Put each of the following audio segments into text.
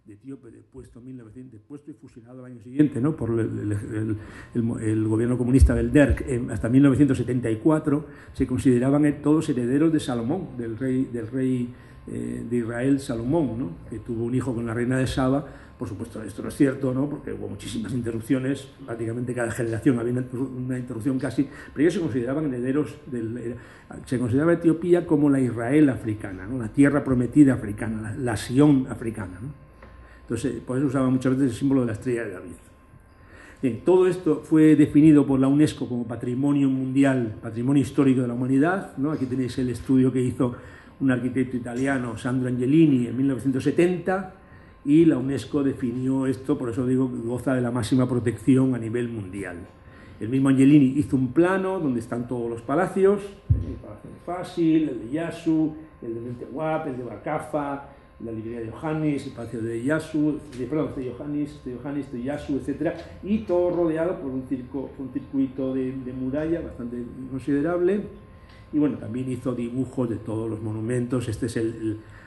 de etíope depuesto y fusilado al año siguiente, ¿no?, por el gobierno comunista del Derg, hasta 1974, se consideraban todos herederos de Salomón, del rey de Israel, Salomón, ¿no?, que tuvo un hijo con la reina de Saba. Por supuesto, esto no es cierto, ¿no?, porque hubo muchísimas interrupciones, prácticamente cada generación había una interrupción casi, pero ellos se consideraban herederos se consideraba Etiopía como la Israel africana, ¿no?, la tierra prometida africana, la Sión africana, ¿no? Entonces, por eso usaban muchas veces el símbolo de la estrella de David. Bien, todo esto fue definido por la UNESCO como Patrimonio Mundial, Patrimonio Histórico de la Humanidad, ¿no? Aquí tenéis el estudio que hizo un arquitecto italiano, Sandro Angelini, en 1970, y la UNESCO definió esto, por eso digo que goza de la máxima protección a nivel mundial. El mismo Angelini hizo un plano donde están todos los palacios, el Palacio de Fasil, el de Yasu, el de Mentewab, el de Barcafa, la librería de Johannes, el Palacio de Yasu, de Johannes, de Yasu, etc. Y todo rodeado por un circuito de muralla bastante considerable. Y bueno, también hizo dibujos de todos los monumentos. Este es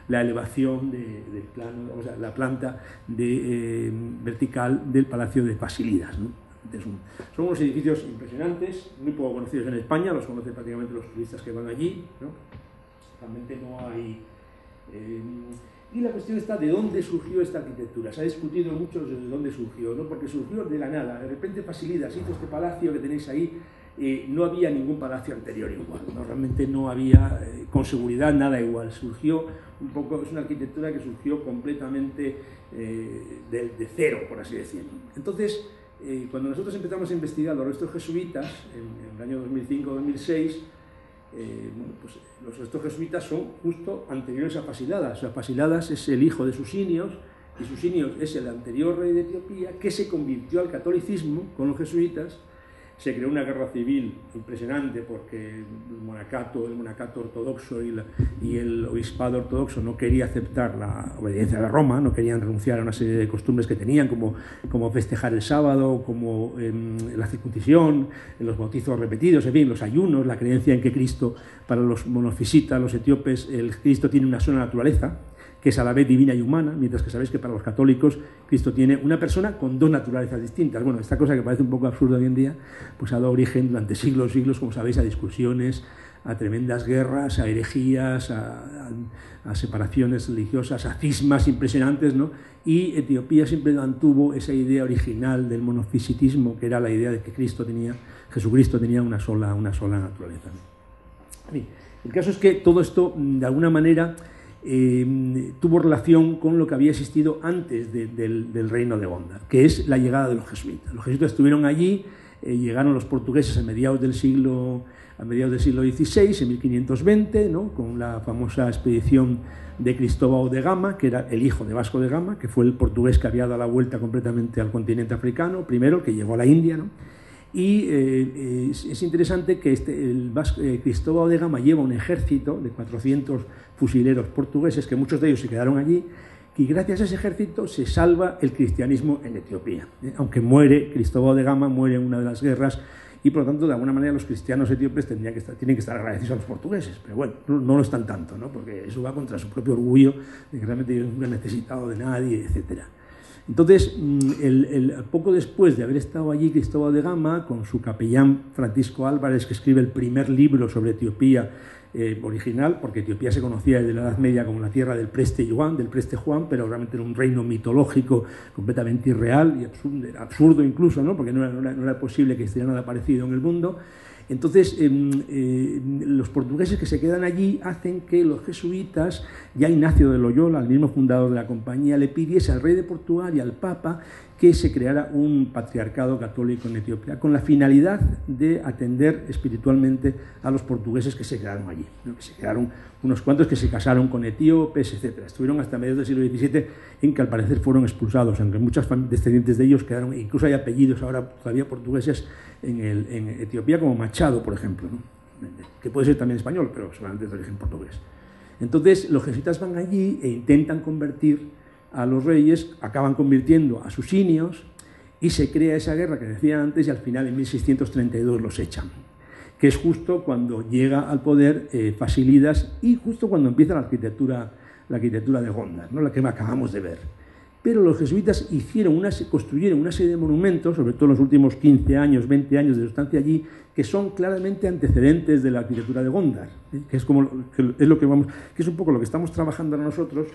la elevación del plano, o sea, la planta vertical del Palacio de Fasilidas, ¿no? Son unos edificios impresionantes, muy poco conocidos en España, los conocen prácticamente los turistas que van allí, ¿no? Realmente no hay... y la cuestión está de dónde surgió esta arquitectura. Se ha discutido mucho de dónde surgió, ¿no?, porque surgió de la nada. De repente Fasilidas hizo este palacio que tenéis ahí. No había ningún palacio anterior igual, ¿no? Realmente no había con seguridad nada igual. Surgió un poco, es una arquitectura que surgió completamente de cero, por así decirlo. Entonces, cuando nosotros empezamos a investigar los restos jesuitas, en el año 2005-2006, bueno, pues los restos jesuitas son justo anteriores a Fasilidas. O sea, Fasilidas es el hijo de Susinios, y Susinios es el anterior rey de Etiopía, que se convirtió al catolicismo con los jesuitas. Se creó una guerra civil impresionante porque el monacato ortodoxo y el obispado ortodoxo no quería aceptar la obediencia de Roma, no querían renunciar a una serie de costumbres que tenían, como festejar el sábado, como la circuncisión, los bautizos repetidos, en fin, los ayunos, la creencia en que Cristo, para los monofisitas, los etíopes, el Cristo tiene una sola naturaleza, que es a la vez divina y humana, mientras que sabéis que para los católicos Cristo tiene una persona con dos naturalezas distintas. Bueno, esta cosa que parece un poco absurda hoy en día, pues ha dado origen durante siglos, como sabéis, a discusiones, a tremendas guerras, a herejías, a separaciones religiosas, a cismas impresionantes, ¿no? Y Etiopía siempre mantuvo esa idea original del monofisitismo, que era la idea de que Jesucristo tenía una sola naturaleza, ¿no? El caso es que todo esto, de alguna manera, tuvo relación con lo que había existido antes del reino de Gondar, que es la llegada de los jesuitas. Los jesuitas estuvieron allí, llegaron los portugueses a mediados del siglo XVI, en 1520, ¿no?, con la famosa expedición de Cristóbal de Gama, que era el hijo de Vasco de Gama, que fue el portugués que había dado la vuelta completamente al continente africano, primero, que llegó a la India, ¿no? Y es interesante que Cristóbal de Gama lleva un ejército de 400 fusileros portugueses, que muchos de ellos se quedaron allí, y gracias a ese ejército se salva el cristianismo en Etiopía. Aunque Cristóbal de Gama muere en una de las guerras, y por lo tanto, de alguna manera, los cristianos etíopes tienen que estar agradecidos a los portugueses, pero bueno, no lo están tanto, ¿no?, porque eso va contra su propio orgullo, de que realmente ellos nunca han necesitado de nadie, etcétera. Entonces, poco después de haber estado allí Cristóbal de Gama, con su capellán Francisco Álvarez, que escribe el primer libro sobre Etiopía original, porque Etiopía se conocía desde la Edad Media como la tierra del preste Juan, pero realmente era un reino mitológico completamente irreal y absurdo incluso, ¿no?, porque no era posible que existiera nada parecido en el mundo. Entonces, los portugueses que se quedan allí hacen que los jesuitas, ya Ignacio de Loyola, el mismo fundador de la compañía, le pidiese al rey de Portugal y al Papa que se creara un patriarcado católico en Etiopía, con la finalidad de atender espiritualmente a los portugueses que se quedaron allí, ¿no?, que se quedaron unos cuantos que se casaron con etíopes, etc. Estuvieron hasta mediados del siglo XVII, en que al parecer fueron expulsados, aunque muchos descendientes de ellos quedaron, incluso hay apellidos ahora todavía portugueses en Etiopía, como Machado, por ejemplo, ¿no?, que puede ser también español, pero solamente de origen portugués. Entonces, los jesuitas van allí e intentan convertir a los reyes, acaban convirtiendo a Susinios, y se crea esa guerra que decía antes, y al final en 1632 los echan, que es justo cuando llega al poder Fasilidas, y justo cuando empieza la arquitectura de Gondar, ¿no?, la que acabamos de ver. pero los jesuitas construyeron una serie de monumentos, sobre todo en los últimos 15 años, 20 años de su estancia allí, que son claramente antecedentes de la arquitectura de Gondar, que es un poco lo que estamos trabajando nosotros.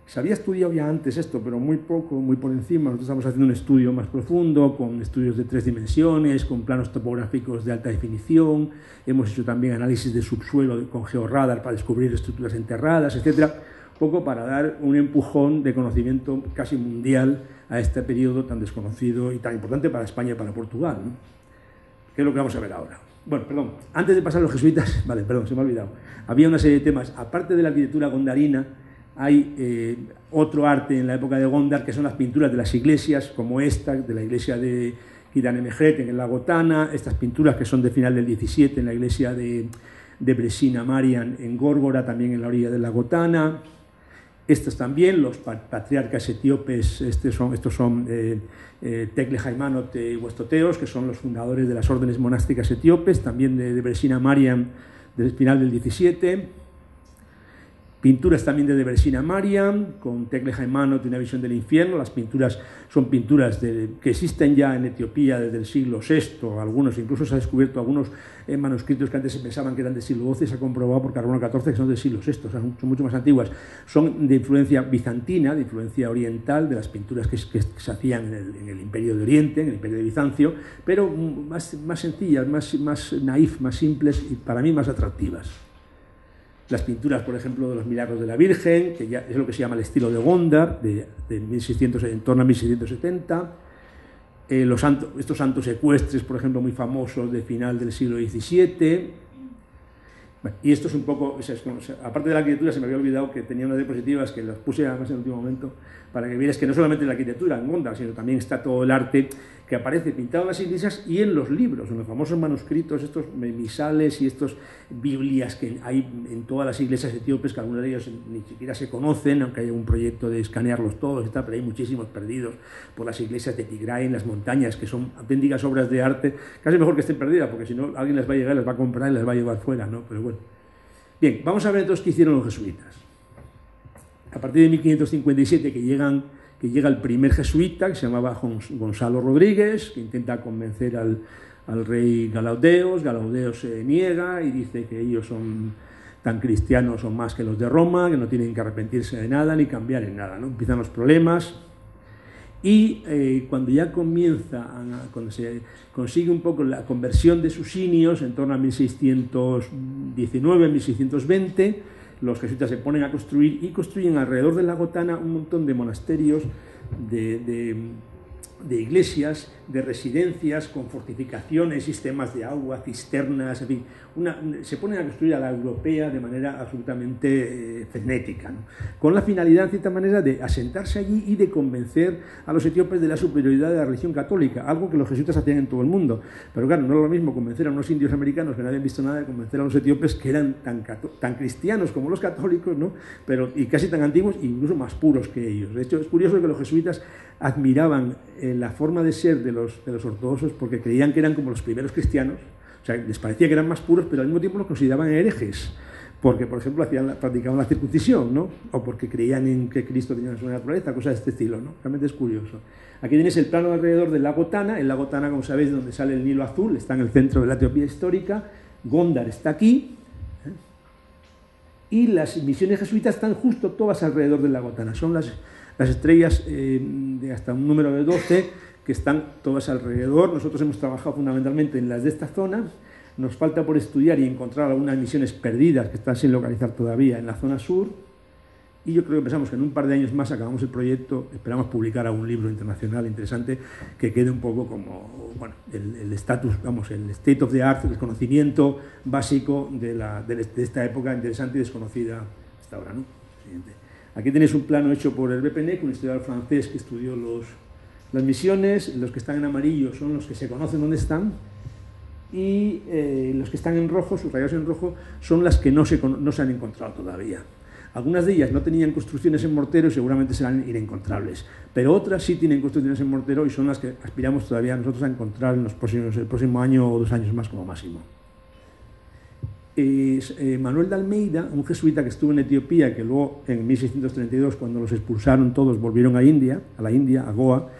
Se había estudiado ya antes esto, pero muy poco, muy por encima. Nosotros estamos haciendo un estudio más profundo, con estudios de 3 dimensiones, con planos topográficos de alta definición. Hemos hecho también análisis de subsuelo con georradar para descubrir estructuras enterradas, etc. Un poco para dar un empujón de conocimiento casi mundial a este periodo tan desconocido y tan importante para España y para Portugal, ¿no? ¿Qué es lo que vamos a ver ahora? Bueno, perdón, antes de pasar a los jesuitas, vale, perdón, se me ha olvidado. Había una serie de temas, aparte de la arquitectura gondarina, hay otro arte en la época de Gondar, que son las pinturas de las iglesias, como esta, de la iglesia de Kiranemejret en el lago Tana, estas pinturas que son de final del 17 en la iglesia de Bresina Marian en Górgora, también en la orilla del lago Tana. Estos también, los patriarcas etíopes, estos son Tekle Haimanot y Huestoteos, que son los fundadores de las órdenes monásticas etíopes, también de Bresina Marian del final del 17. Pinturas también de Bresina Marian, con Tekle Haimanot y una visión del infierno. Las pinturas son pinturas que existen ya en Etiopía desde el siglo VI, algunos, incluso se han descubierto algunos manuscritos que antes se pensaban que eran del siglo XII, se ha comprobado por carbono 14 que son del siglo VI, o sea, son mucho más antiguas. Son de influencia bizantina, de influencia oriental, de las pinturas que se hacían en el Imperio de Oriente, en el Imperio de Bizancio, pero más sencillas, más naif, más simples y para mí más atractivas. Las pinturas, por ejemplo, de los milagros de la Virgen, que ya es lo que se llama el estilo de Gondar, en torno a 1670. Estos santos ecuestres, por ejemplo, muy famosos de final del siglo XVII. Bueno, y esto es un poco, aparte de la arquitectura, se me había olvidado que tenía unas diapositivas que las puse además en el último momento, para que vieras que no solamente la arquitectura en Gondar, sino también está todo el arte que aparece pintado en las iglesias y en los libros, en los famosos manuscritos, estos misales y estos Biblias que hay en todas las iglesias etíopes, que algunos de ellos ni siquiera se conocen, aunque hay un proyecto de escanearlos todos, pero hay muchísimos perdidos por las iglesias de Tigray, en las montañas, que son auténticas obras de arte, casi mejor que estén perdidas, porque si no alguien les va a llegar, les va a comprar y les va a llevar fuera, ¿no? Pero bueno. Bien, vamos a ver entonces qué hicieron los jesuitas. A partir de 1557 que llega el primer jesuita, que se llamaba Gonzalo Rodríguez, que intenta convencer al rey Galaudeos. Galaudeos se niega y dice que ellos son tan cristianos o más que los de Roma, que no tienen que arrepentirse de nada ni cambiar en nada, ¿no? Empiezan los problemas y cuando ya cuando se consigue un poco la conversión de sus sinios, en torno a 1619, 1620, los jesuitas se ponen a construir y construyen alrededor del lago Tana un montón de monasterios, de iglesias, de residencias con fortificaciones, sistemas de agua, cisternas, en fin, se ponen a construir a la europea de manera absolutamente frenética, ¿no? Con la finalidad, de cierta manera, de asentarse allí y de convencer a los etíopes de la superioridad de la religión católica, algo que los jesuitas hacían en todo el mundo. Pero claro, no es lo mismo convencer a unos indios americanos que no habían visto nada de convencer a los etíopes que eran tan cristianos como los católicos, ¿no? Y casi tan antiguos e incluso más puros que ellos. De hecho, es curioso que los jesuitas admiraban la forma de ser de los ortodoxos porque creían que eran como los primeros cristianos, o sea, les parecía que eran más puros, pero al mismo tiempo los consideraban herejes, porque, por ejemplo, practicaban la circuncisión, ¿no? O porque creían en que Cristo tenía su naturaleza, cosas de este estilo, ¿no? Realmente es curioso. Aquí tienes el plano alrededor del lago Tana. El lago Tana, como sabéis, es donde sale el Nilo Azul, está en el centro de la Etiopía histórica. Gondar está aquí, y las misiones jesuitas están justo todas alrededor del lago Tana. Son las estrellas de hasta un número de 12 que están todas alrededor. Nosotros hemos trabajado fundamentalmente en las de esta zona. Nos falta por estudiar y encontrar algunas misiones perdidas que están sin localizar todavía en la zona sur. Y yo creo que pensamos que en un par de años más acabamos el proyecto, esperamos publicar algún libro internacional interesante que quede un poco como, bueno, el estatus, vamos, el state of the art, el conocimiento básico de esta época interesante y desconocida hasta ahora, ¿no? Siguiente. Aquí tenéis un plano hecho por el Bepenec, un historiador francés que estudió las misiones. Los que están en amarillo son los que se conocen dónde están, y los que están en rojo, subrayados en rojo, son las que no se han encontrado todavía. Algunas de ellas no tenían construcciones en mortero y seguramente serán inencontrables, pero otras sí tienen construcciones en mortero y son las que aspiramos todavía nosotros a encontrar en el próximo año o 2 años más como máximo. Manuel de Almeida, un jesuita que estuvo en Etiopía, que luego en 1632, cuando los expulsaron todos, volvieron a la India, a Goa,